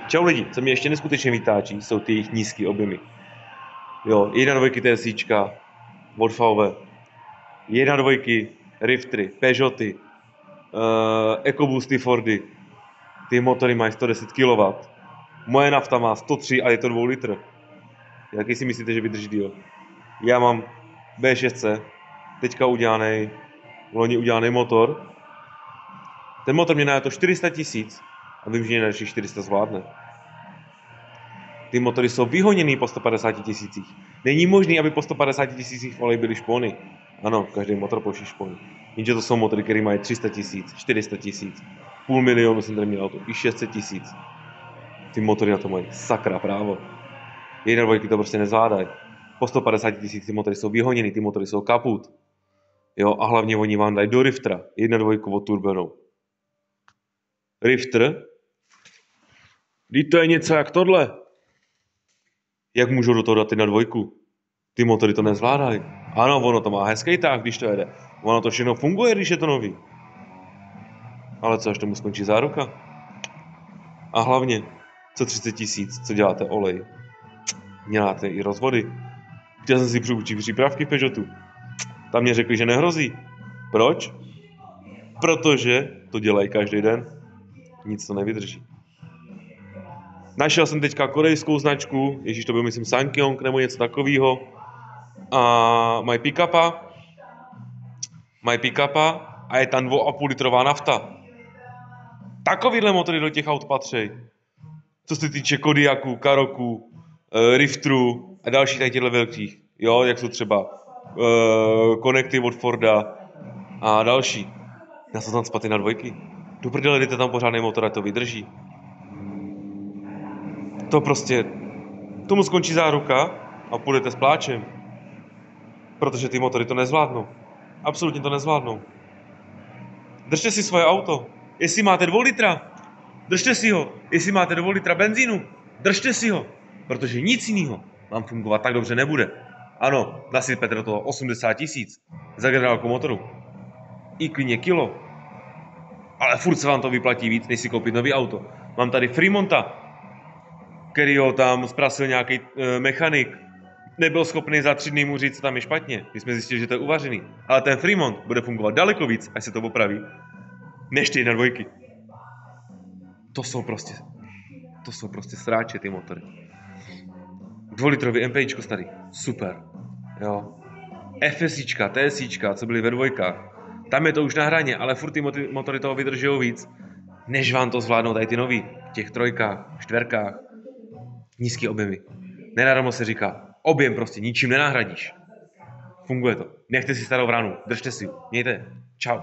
Čau lidi, co mě ještě neskutečně vytáčí, jsou ty jejich nízké objemy. Jo, 1.2 TSIčka od VW, 1.2 Riftry, Peugeoty, EcoBoosty Fordy, ty motory mají 110 kW. Moje nafta má 103 a je to 2 litr. Jaký si myslíte, že vydrží díl? Já mám B6C, teďka loni udělaný motor. Ten motor mě na to 400 000 a vím, že mě na dalších 400 zvládne. Ty motory jsou vyhoněný po 150 000. Není možný, aby po 150 000 v oleji byly špony. Ano, každý motor pouští špony. Jenže to jsou motory, které mají 300 000, 400 000, 500 000 jsem tady měl auto, i 600 000. Ty motory na to mají sakra právo. 1.2 to prostě nezvládají. Po 150 000 ty motory jsou vyhoněný, ty motory jsou kaput. Jo, a hlavně oni vám dají do Riftera 1.2 turbinou. Rifter? Vždyť to je něco jak tohle. Jak můžu do toho dát 1.2? Ty motory to nezvládají. Ano, ono to má hezký tah, když to jede. Ono to všechno funguje, když je to nový. Ale co, až tomu skončí záruka? A hlavně, co 30 000, co děláte olej? Děláte i rozvody. Chtěl jsem si přiučit přípravky v Peugeotu. Tam mě řekli, že nehrozí. Proč? Protože to dělají každý den. Nic to nevydrží. Našel jsem teďka korejskou značku, ježíš, to byl myslím Sankyong nebo něco takového. A mají pick-upa a je tam 2,5 litrová nafta. Takovýhle motory do těch aut patří. Co se týče Kodiaku, Karoku, Rifteru a dalších tady těchto velkých. Jo, jak jsou třeba Connecty od Forda a další. Já jsem tam spaty na 2. Do prdele, dejte tam pořádný motor a to vydrží. To prostě, tomu skončí záruka a půjdete s pláčem. Protože ty motory to nezvládnou. Absolutně to nezvládnou. Držte si svoje auto. Jestli máte 2 litra, držte si ho. Jestli máte 2 litra benzínu, držte si ho. Protože nic jiného vám fungovat tak dobře nebude. Ano, nasypete do toho 80 000 za generálku motoru. I klidně kilo. Ale furt se vám to vyplatí víc, než si koupit nový auto. Mám tady Fremonta, kterýho tam zprasil nějaký mechanik. Nebyl schopný za 3 dny mu říct, co tam je špatně. My jsme zjistili, že to je uvařený. Ale ten Fremont bude fungovat daleko víc, až se to opraví, než ty 1.2. To jsou prostě sráče, ty motory. 2litrový MPIčko starý. Super. Jo. FSIčka, TSIčka, co byly ve 2. Tam je to už na hraně, ale furt ty motory toho vydrží víc, než vám to zvládnou tady ty nový. V těch 3, 4. Nízký objemy. Nenadarmo se říká, objem prostě ničím nenahradíš. Funguje to. Nechte si starou vranu, držte si ji. Mějte. Čau.